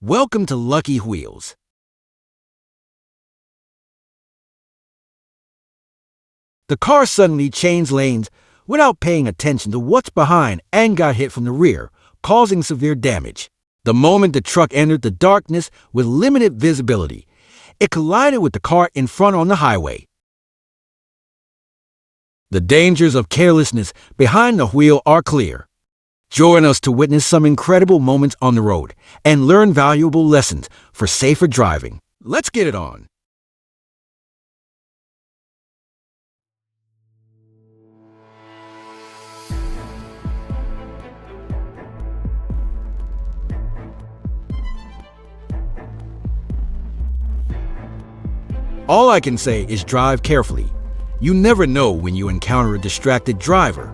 Welcome to Lucky Wheels. The car suddenly changed lanes without paying attention to what's behind and got hit from the rear, causing severe damage. The moment the truck entered the darkness with limited visibility, it collided with the car in front on the highway. The dangers of carelessness behind the wheel are clear. Join us to witness some incredible moments on the road and learn valuable lessons for safer driving. Let's get it on. All I can say is drive carefully. You never know when you encounter a distracted driver.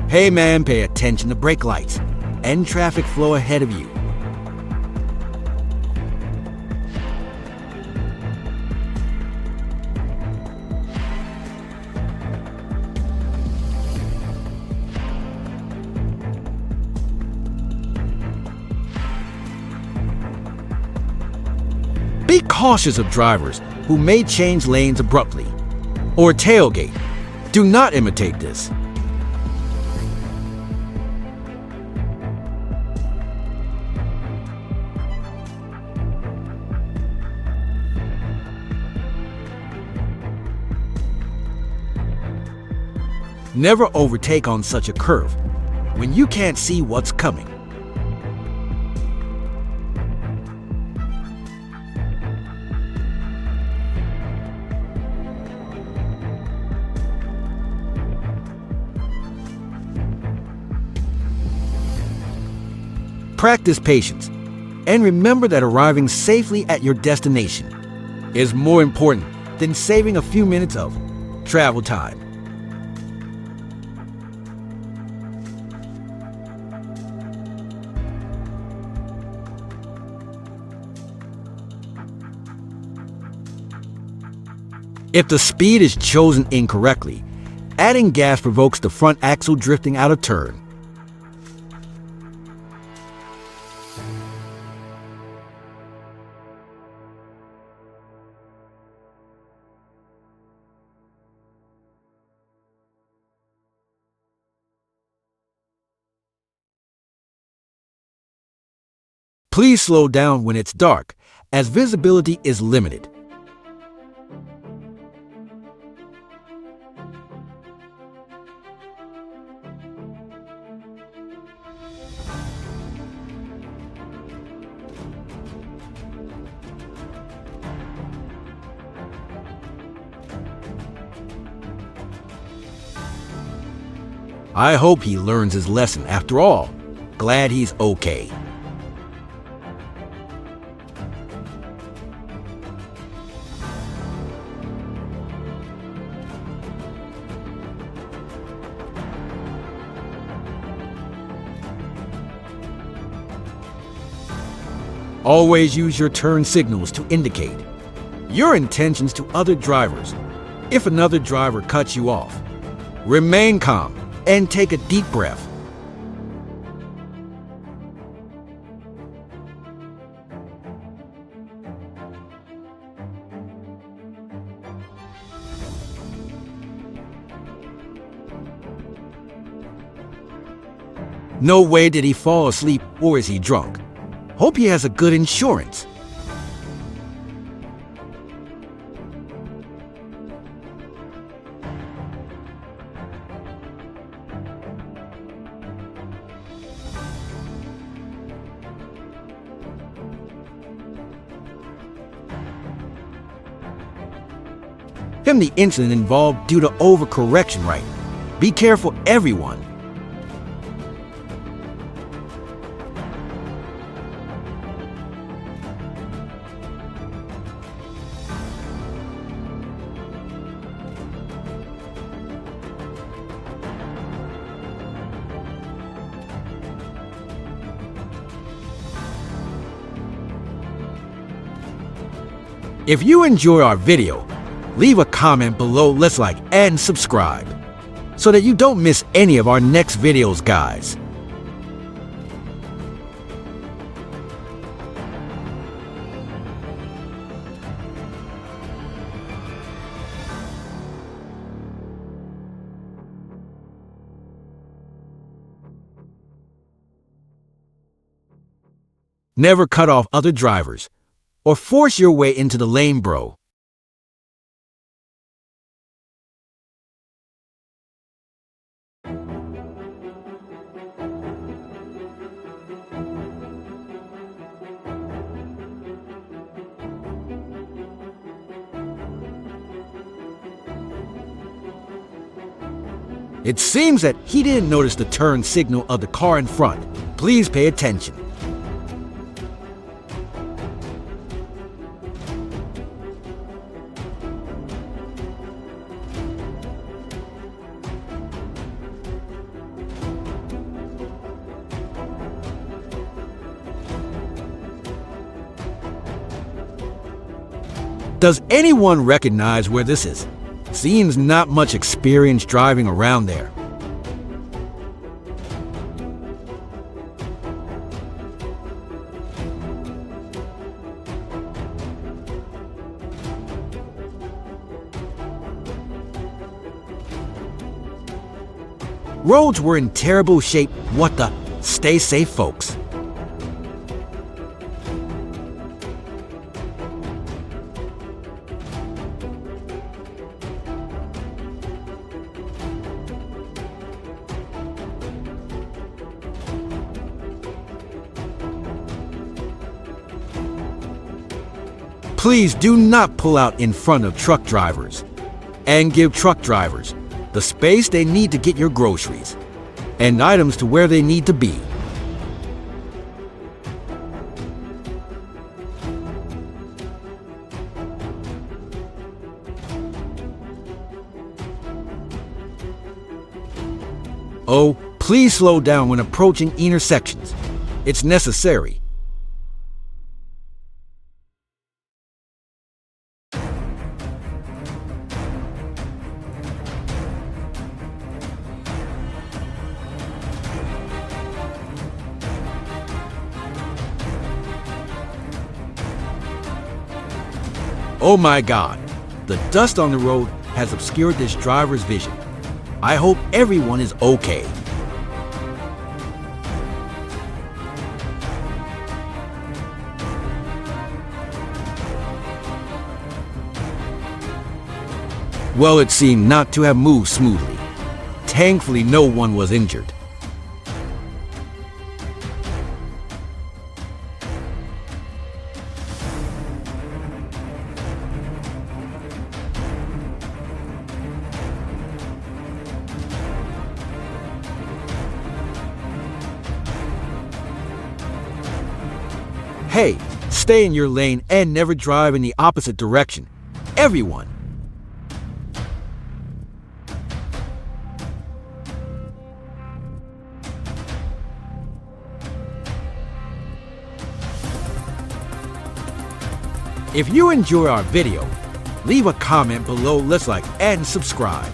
Hey man, pay attention to brake lights and traffic flow ahead of you. Be cautious of drivers who may change lanes abruptly or tailgate. Do not imitate this. Never overtake on such a curve when you can't see what's coming. Practice patience, and remember that arriving safely at your destination is more important than saving a few minutes of travel time. If the speed is chosen incorrectly, adding gas provokes the front axle drifting out of turn. Please slow down when it's dark, as visibility is limited. I hope he learns his lesson after all. Glad he's okay. Always use your turn signals to indicate your intentions to other drivers. If another driver cuts you off, remain calm and take a deep breath. No way did he fall asleep, or is he drunk? Hope he has a good insurance. The incident involved due to overcorrection, right? Be careful, everyone. If you enjoy our video, leave a comment below, let's like and subscribe, so that you don't miss any of our next videos, guys. Never cut off other drivers or force your way into the lane, bro. It seems that he didn't notice the turn signal of the car in front. Please pay attention. Does anyone recognize where this is? Seems not much experience driving around there. Roads were in terrible shape. What the? Stay safe, folks. Please do not pull out in front of truck drivers, and give truck drivers the space they need to get your groceries and items to where they need to be. Oh, please slow down when approaching intersections. It's necessary. Oh my God, the dust on the road has obscured this driver's vision. I hope everyone is okay. Well, it seemed not to have moved smoothly. Thankfully, no one was injured. Hey, stay in your lane and never drive in the opposite direction. Everyone. If you enjoy our video, leave a comment below, let's like and subscribe,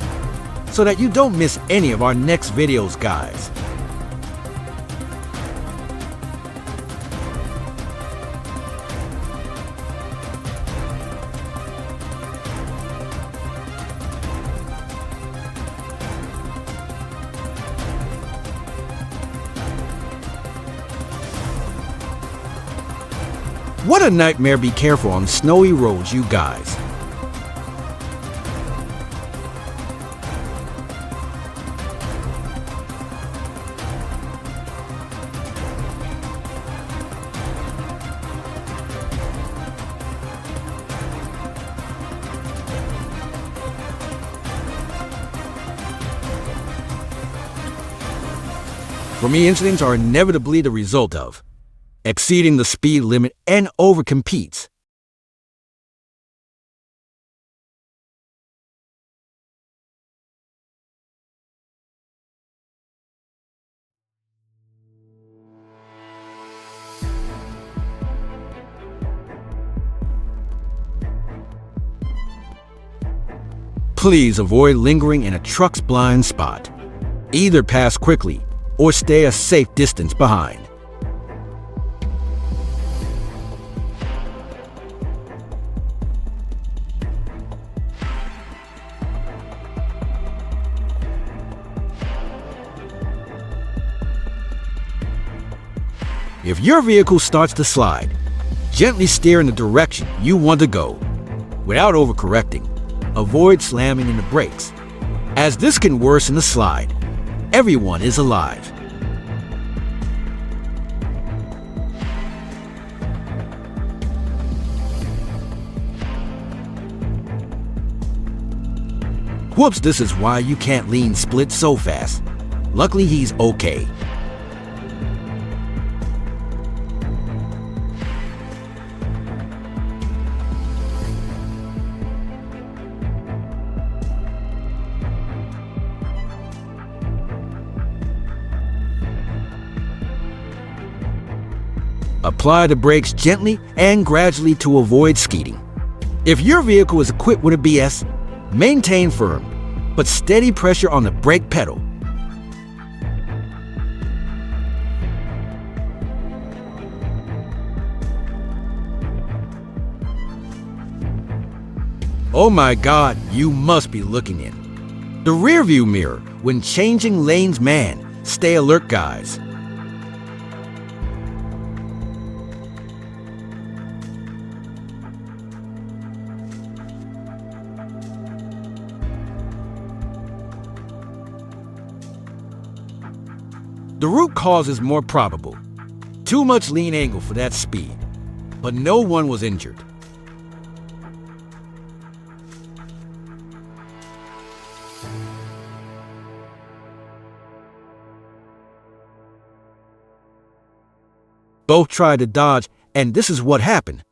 so that you don't miss any of our next videos, guys. What a nightmare. Be careful on snowy roads, you guys. For me, incidents are inevitably the result of exceeding the speed limit and overcompetes. Please avoid lingering in a truck's blind spot. Either pass quickly or stay a safe distance behind. If your vehicle starts to slide, gently steer in the direction you want to go. Without overcorrecting, avoid slamming into brakes, as this can worsen the slide. Everyone is alive. Whoops, this is why you can't lean split so fast. Luckily, he's okay. Apply the brakes gently and gradually to avoid skidding. If your vehicle is equipped with ABS, maintain firm but steady pressure on the brake pedal. Oh my God, you must be looking in the rearview mirror when changing lanes, man. Stay alert, guys. The root cause is more probable. Too much lean angle for that speed, but no one was injured. Both tried to dodge, and this is what happened.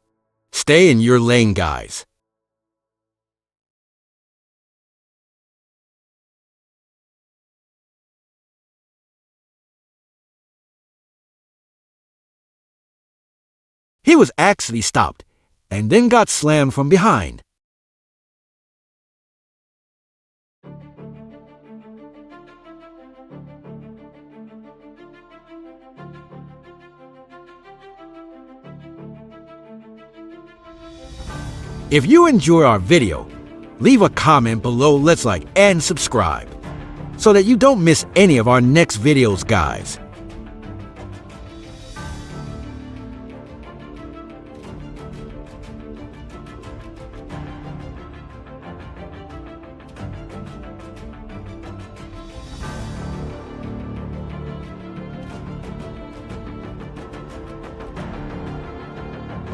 Stay in your lane, guys. He was actually stopped and then got slammed from behind. If you enjoy our video, leave a comment below, let's like and subscribe so that you don't miss any of our next videos, guys.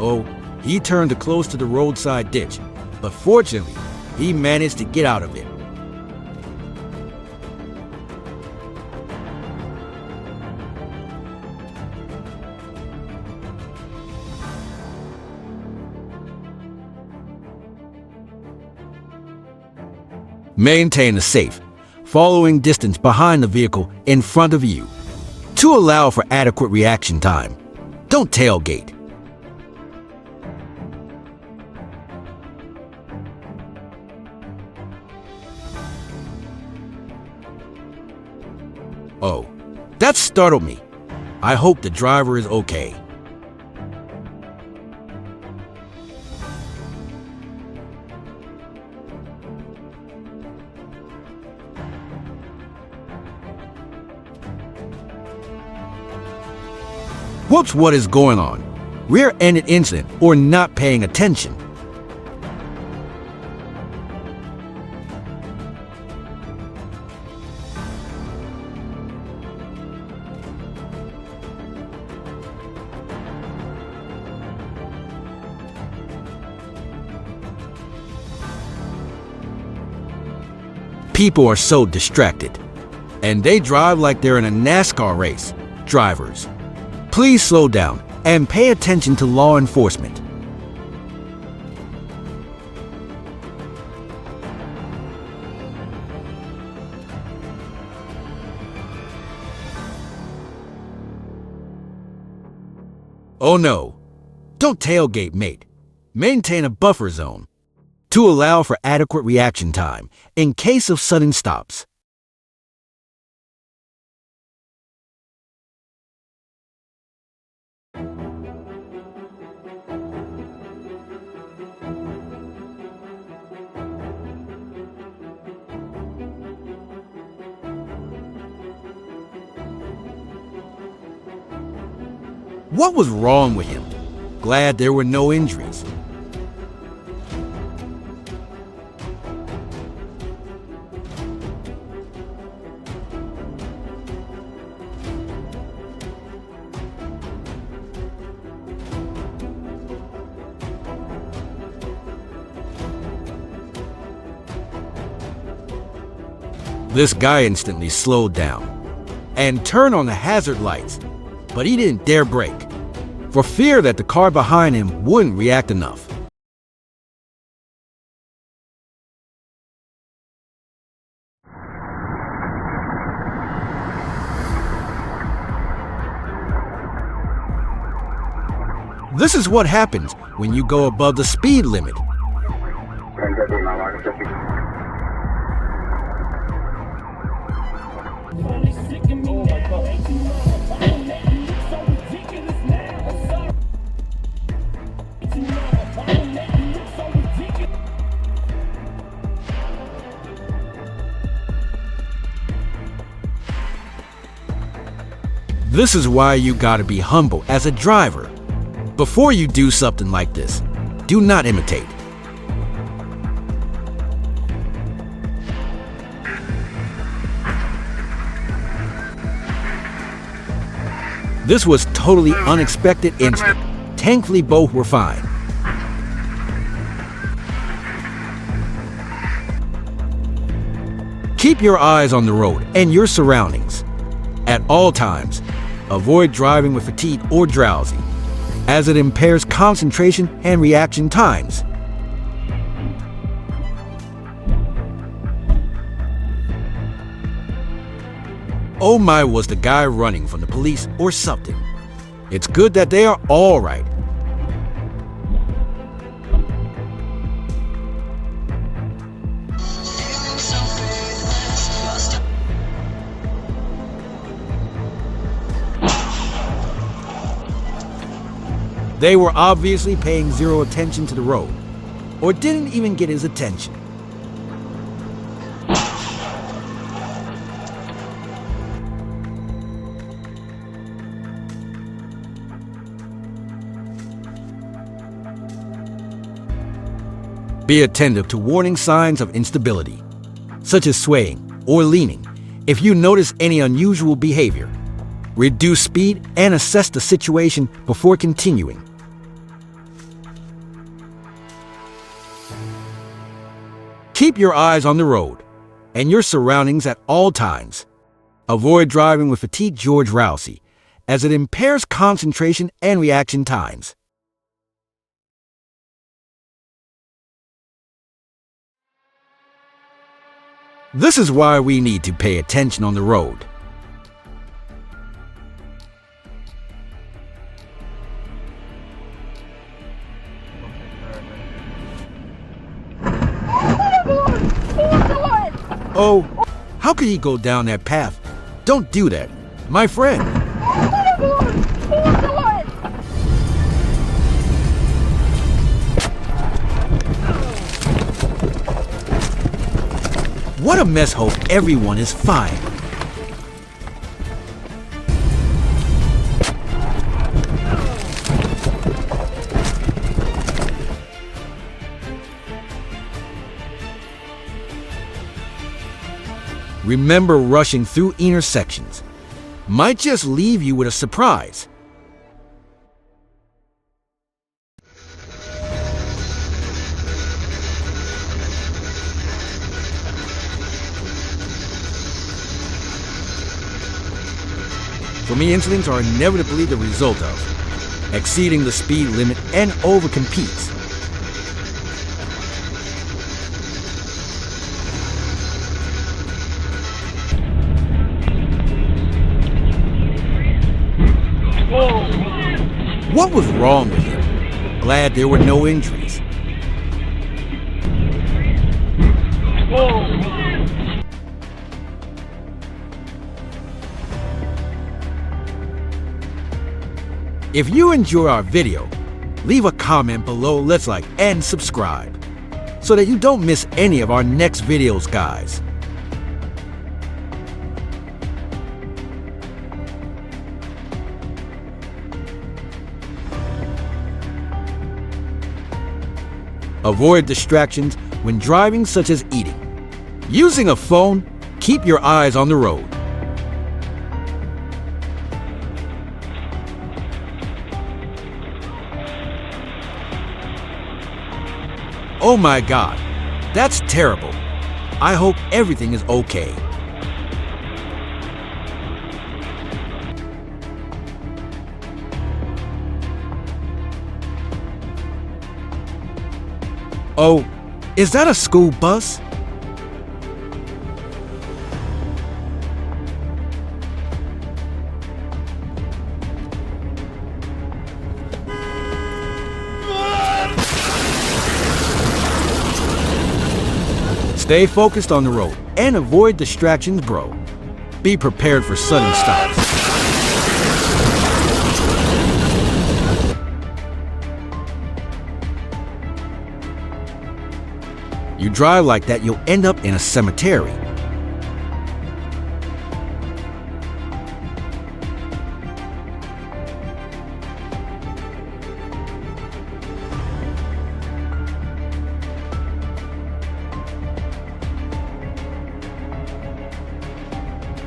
Oh, he turned to close to the roadside ditch, but fortunately, he managed to get out of it. Maintain a safe, following distance behind the vehicle in front of you to allow for adequate reaction time. Don't tailgate. Oh, that startled me. I hope the driver is okay. Whoops, what is going on? Rear-ended incident or not paying attention? People are so distracted, and they drive like they're in a NASCAR race. Drivers, please slow down and pay attention to law enforcement. Oh no, don't tailgate, mate. Maintain a buffer zone. to allow for adequate reaction time in case of sudden stops. What was wrong with him? Glad there were no injuries. This guy instantly slowed down and turned on the hazard lights, but he didn't dare brake, for fear that the car behind him wouldn't react enough. This is what happens when you go above the speed limit. This is why you gotta be humble as a driver. Before you do something like this, do not imitate. This was totally unexpected incident. Thankfully, both were fine. Keep your eyes on the road and your surroundings. At all times, avoid driving with fatigue or drowsy, as it impairs concentration and reaction times. Oh my, was the guy running from the police or something. It's good that they are all right. They were obviously paying zero attention to the road, or didn't even get his attention. Be attentive to warning signs of instability, such as swaying or leaning. If you notice any unusual behavior, reduce speed and assess the situation before continuing. Keep your eyes on the road and your surroundings at all times. Avoid driving with fatigue George Rousey, as it impairs concentration and reaction times. This is why we need to pay attention on the road. Oh, how could he go down that path? Don't do that, my friend. What a mess. Hope everyone is fine. Remember, rushing through intersections might just leave you with a surprise. For me, incidents are inevitably the result of exceeding the speed limit and over-competes. What was wrong with him? Glad there were no injuries. If you enjoy our video, leave a comment below, let's like and subscribe so that you don't miss any of our next videos, guys. Avoid distractions when driving, such as eating. Using a phone, keep your eyes on the road. Oh my God, that's terrible. I hope everything is okay. Oh, is that a school bus? Stay focused on the road and avoid distractions, bro. Be prepared for sudden stops. You drive like that, you'll end up in a cemetery.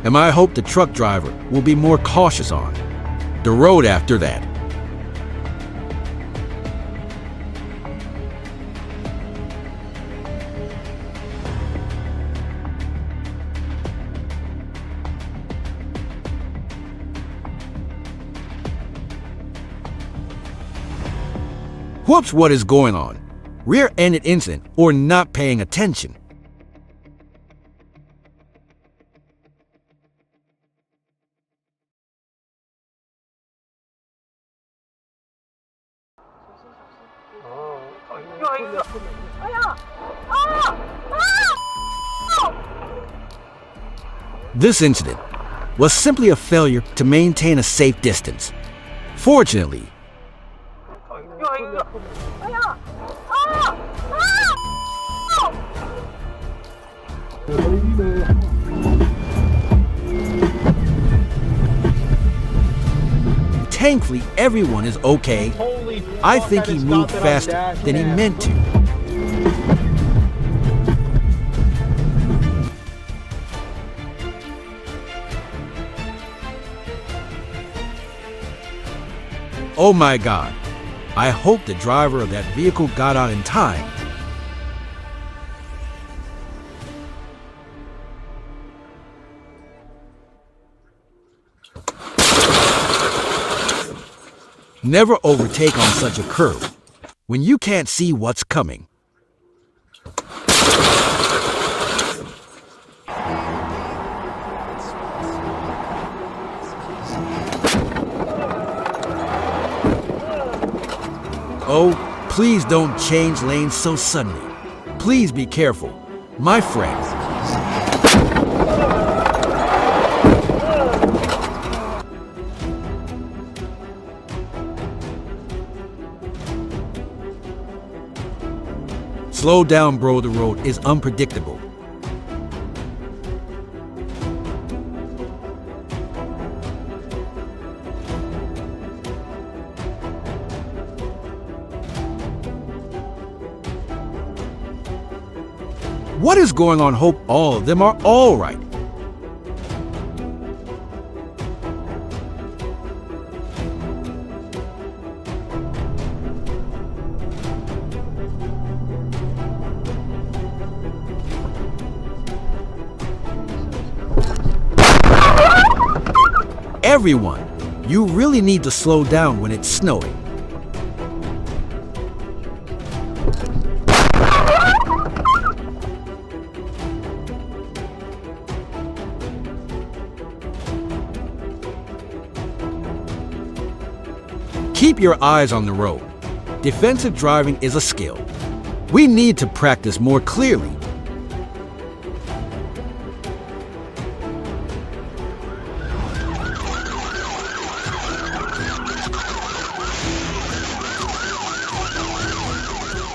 And I hope the truck driver will be more cautious on the road after that. Whoops, what is going on? Rear-ended incident or not paying attention. This incident was simply a failure to maintain a safe distance. Fortunately, thankfully everyone is okay. I think he moved faster than he meant to. Oh my God, I hope the driver of that vehicle got out in time. Never overtake on such a curve when you can't see what's coming. Oh, please don't change lanes so suddenly. Please be careful, my friend. Slow down, bro, the road is unpredictable. What is going on? Hope all of them are all right. Everyone, you really need to slow down when it's snowing. Keep your eyes on the road. Defensive driving is a skill. We need to practice more clearly.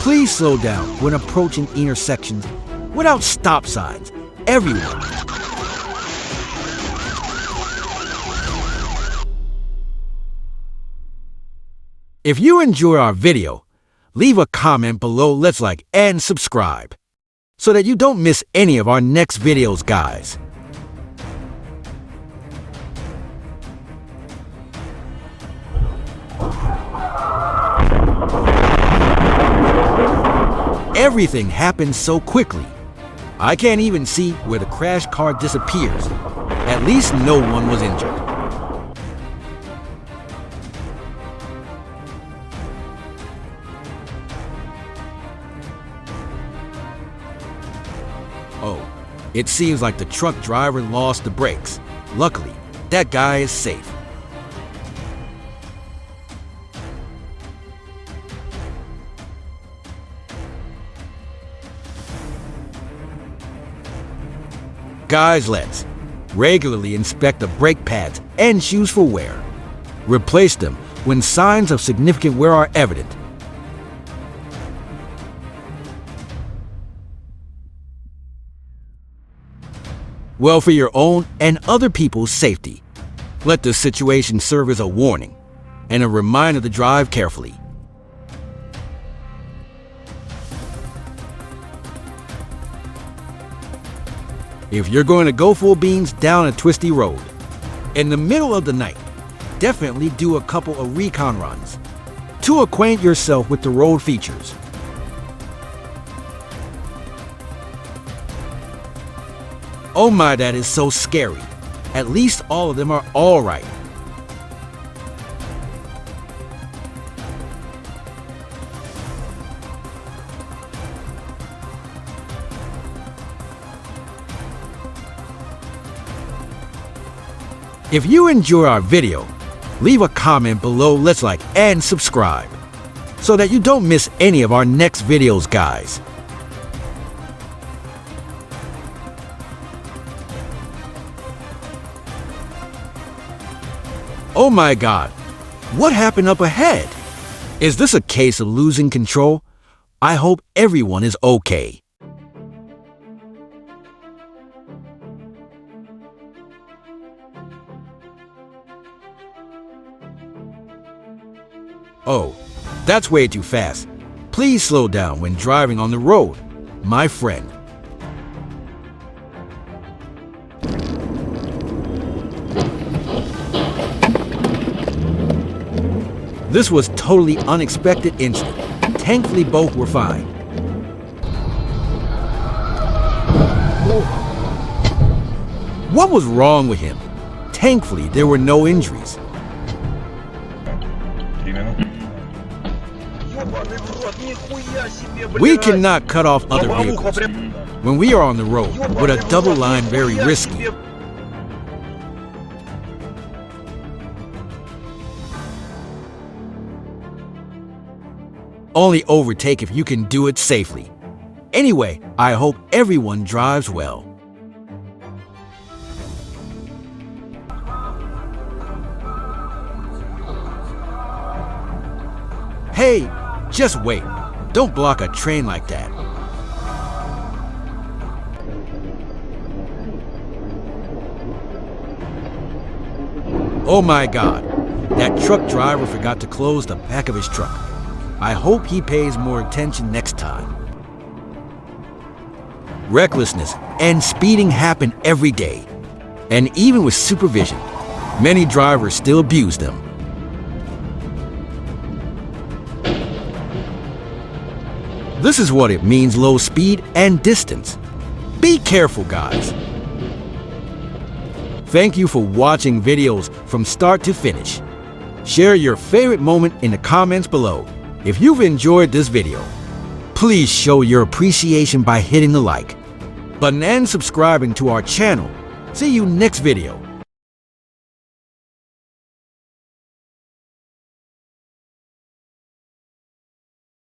Please slow down when approaching intersections without stop signs. Everyone. If you enjoy our video, leave a comment below, let's like and subscribe so that you don't miss any of our next videos, guys. Everything happens so quickly. I can't even see where the crash car disappears. At least no one was injured. Oh, it seems like the truck driver lost the brakes. Luckily, that guy is safe. Guys, let's regularly inspect the brake pads and shoes for wear. Replace them when signs of significant wear are evident. Well, for your own and other people's safety, let the situation serve as a warning and a reminder to drive carefully. If you're going to go full beans down a twisty road in the middle of the night, definitely do a couple of recon runs to acquaint yourself with the road features. Oh my, that is so scary. At least all of them are all right. If you enjoy our video, leave a comment below, let's like and subscribe so that you don't miss any of our next videos, guys. Oh my God, what happened up ahead? Is this a case of losing control? I hope everyone is okay. Oh, that's way too fast. Please slow down when driving on the road, my friend. This was totally unexpected incident. Thankfully, both were fine. What was wrong with him? Thankfully, there were no injuries. We cannot cut off other vehicles when we are on the road with a double line, very risky. Only overtake if you can do it safely. Anyway, I hope everyone drives well. Hey, just wait. Don't block a train like that. Oh my God, that truck driver forgot to close the back of his truck. I hope he pays more attention next time. Recklessness and speeding happen every day. And even with supervision, many drivers still abuse them. This is what it means, low speed and distance. Be careful, guys. Thank you for watching videos from start to finish. Share your favorite moment in the comments below. If you've enjoyed this video, please show your appreciation by hitting the like button and subscribing to our channel. See you next video.